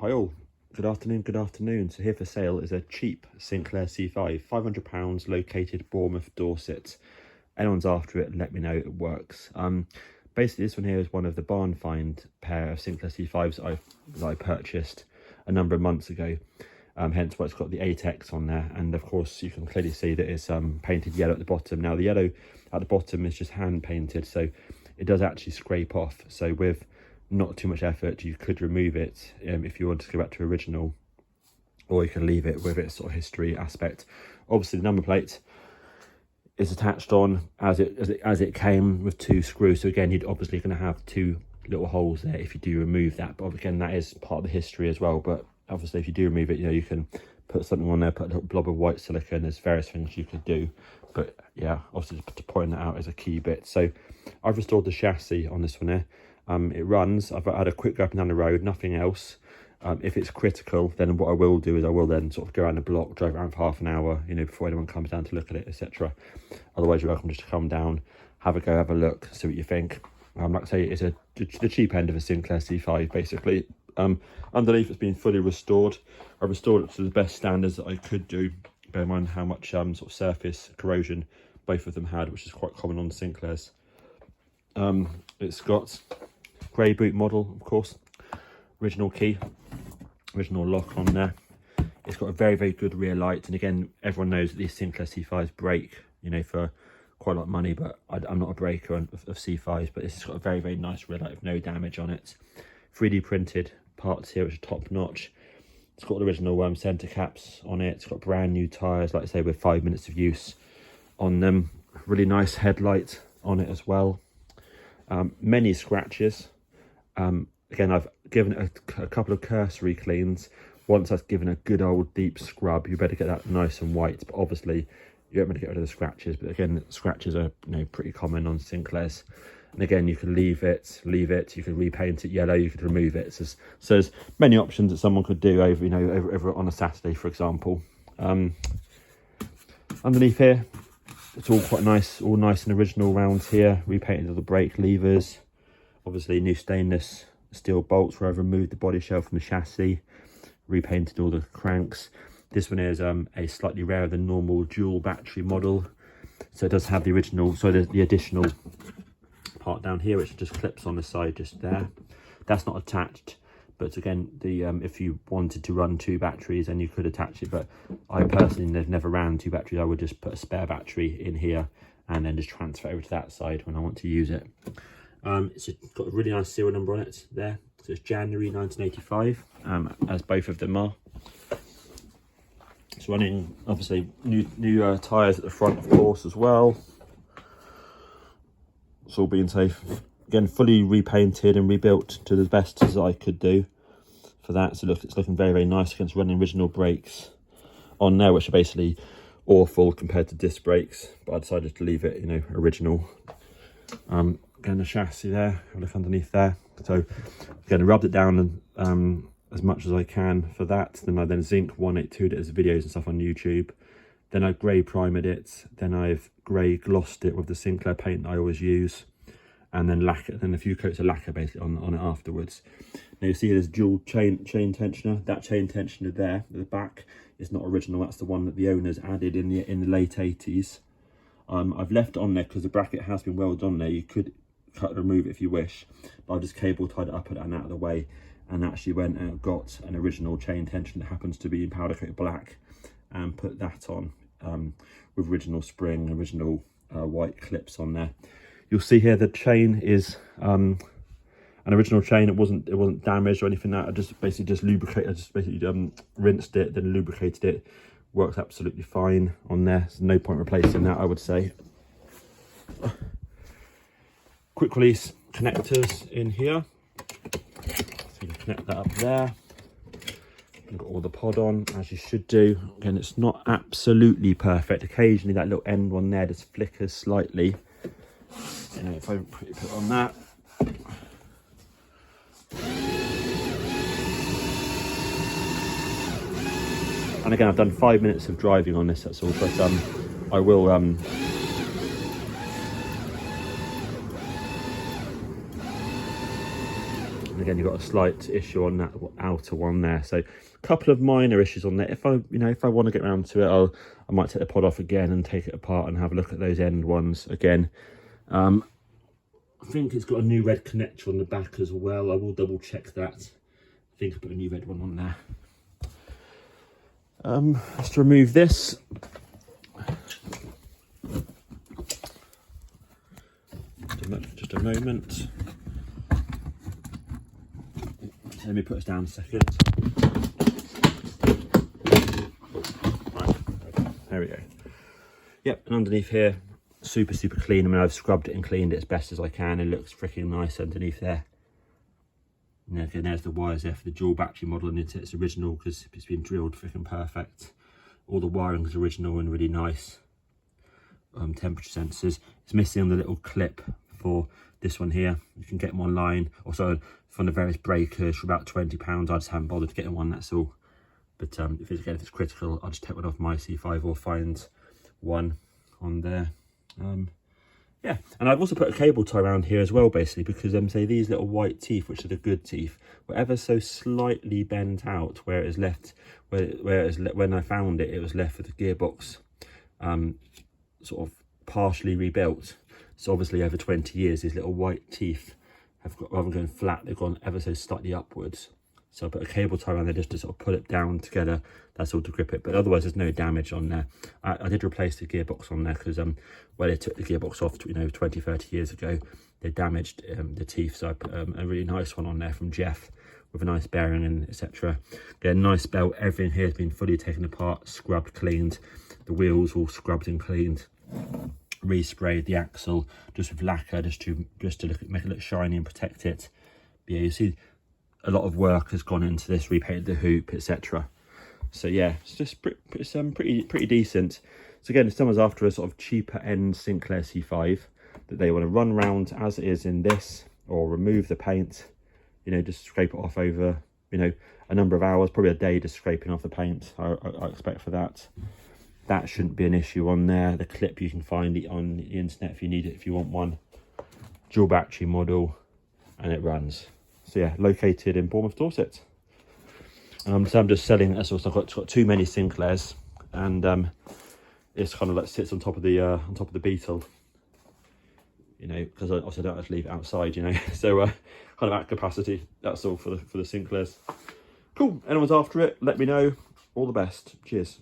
Hi all, good afternoon. So here for sale is a cheap Sinclair C5, £500, located Bournemouth, Dorset. Anyone's after it, let me know, it works. Basically this one here is one of the barn find pair of Sinclair C5s that I purchased a number of months ago. Hence why it's got the 8X on there, and of course you can clearly see that it's painted yellow at the bottom. Now the yellow at the bottom is just hand painted, so it does actually scrape off. So with not too much effort you could remove it if you want to go back to original, or you can leave it with its sort of history aspect. Obviously the number plate is attached on as it came with 2 screws, so again you're obviously going to have 2 little holes there if you do remove that, but again that is part of the history as well. But obviously if you do remove it, you can put something on there, put a little blob of white silicone. There's various things you could do, but yeah, obviously to point that out is a key bit. So I've restored the chassis on this one here. It runs. I've had a quick go up and down the road, nothing else. If it's critical, then what I will do is I will then sort of go around the block, drive around for half an hour, before anyone comes down to look at it, etc. Otherwise you're welcome just to come down, have a go, have a look, see what you think. Like I say, it's the cheap end of a Sinclair C5 basically. Underneath it's been fully restored. I restored it to the best standards that I could do. Bear in mind how much sort of surface corrosion both of them had, which is quite common on Sinclairs. It's got grey boot model, of course, original key, original lock on there. It's got a very good rear light, and again everyone knows that these Sinclair C5s break for quite a lot of money, but I'm not a breaker of C5s, but this has got a very nice rear light with no damage on it. 3D printed parts here which are top notch. It's got the original centre caps on it. It's got brand new tyres, like I say, with 5 minutes of use on them. Really nice headlight on it as well. Many scratches. Again, I've given it a couple of cursory cleans. Once I've given a good old deep scrub, you better get that nice and white, but obviously you don't want to get rid of the scratches. But again, scratches are pretty common on Sinclairs. And again, you can leave it, you can repaint it yellow, you could remove it. So there's many options that someone could do over on a Saturday, for example. Underneath here, it's all quite nice, all nice and original around here. Repainted all the brake levers, obviously new stainless steel bolts where I've removed the body shell from the chassis, repainted all the cranks. This one is a slightly rarer than normal dual battery model, so it does have the original, so the additional part down here which just clips on the side just there. That's not attached, but again if you wanted to run 2 batteries then you could attach it, but I personally never ran 2 batteries. I would just put a spare battery in here and then just transfer over to that side when I want to use it. It's got a really nice serial number on it there, so it's January 1985, as both of them are. It's running obviously new tyres at the front, of course, as well. It's all being safe. Again, fully repainted and rebuilt to the best as I could do for that. So look, it's looking very nice. Against running original brakes on there, which are basically awful compared to disc brakes, but I decided to leave it original. Again, the chassis there, look underneath there. So again, I rubbed it down as much as I can for that. Then I zinc 182'd it as videos and stuff on YouTube. Then I grey primed it. Then I've grey glossed it with the Sinclair paint that I always use, and then lacquer. Then a few coats of lacquer basically on it afterwards. Now you see there's dual chain tensioner. That chain tensioner there at the back is not original. That's the one that the owners added in the late 80s. I've left it on there because the bracket has been welded on there. You could cut and remove it if you wish, but I've just cable tied it up and out of the way, and actually went and got an original chain tension that happens to be in powder coat black, and put that on with original spring, original white clips on there. You'll see here the chain is an original chain. It wasn't damaged or anything like that. I just basically rinsed it, then lubricated it. Works absolutely fine on there. There's no point replacing that, I would say. Quick release connectors in here, so you can connect that up there. You've got all the pod on as you should do. Again, it's not absolutely perfect. Occasionally that little end one there just flickers slightly. If I put it on that, and again I've done 5 minutes of driving on this, that's all, but I will again, you've got a slight issue on that outer one there. So a couple of minor issues on there. If I want to get around to it, I might take the pod off again and take it apart and have a look at those end ones again. I think it's got a new red connector on the back as well. I will double check that. I think I put a new red one on there. Let's remove this. Just a moment. Let me put this down a second. Right, there we go. Yep, and underneath here, super clean. I mean, I've scrubbed it and cleaned it as best as I can. It looks freaking nice underneath there. And again, there's the wires there for the dual battery model, and it's original because it's been drilled freaking perfect. All the wiring is original and really nice. Temperature sensors. It's missing the little clip for this one here. You can get them online, also from the various breakers for about £20. I just haven't bothered getting one, that's all. But if it's critical, I'll just take one off my C5 or find one on there. Yeah, and I've also put a cable tie around here as well, basically, because say these little white teeth, which are the good teeth, were ever so slightly bent out where it is left, when I found it, it was left with the gearbox sort of partially rebuilt. So obviously over 20 years, these little white teeth have got, rather than going flat, they've gone ever so slightly upwards. So I put a cable tie around there just to sort of put it down together. That's all to grip it, but otherwise there's no damage on there. I did replace the gearbox on there because where they took the gearbox off 20-30 years ago, they damaged the teeth. So I put a really nice one on there from Jeff with a nice bearing and etc. Again, nice belt. Everything here has been fully taken apart, scrubbed, cleaned. The wheels all scrubbed and cleaned. Resprayed the axle just with lacquer just to make it look shiny and protect it. But yeah, you see a lot of work has gone into this, repainted the hoop, etc. So yeah, it's just pretty decent. So again, if someone's after a sort of cheaper end Sinclair C5 that they want to run round as it is in this, or remove the paint, just scrape it off over a number of hours, probably a day, just scraping off the paint, I expect for that. That shouldn't be an issue on there. The clip, you can find it on the internet if you need it, if you want one. Dual battery model, and it runs. So yeah, located in Bournemouth, Dorset. So I'm just selling this. Also, I've got too many Sinclairs, and it's kind of like sits on top of the Beetle. Because I also don't have to leave it outside. So kind of at capacity. That's all for the Sinclairs. Cool. Anyone's after it, let me know. All the best. Cheers.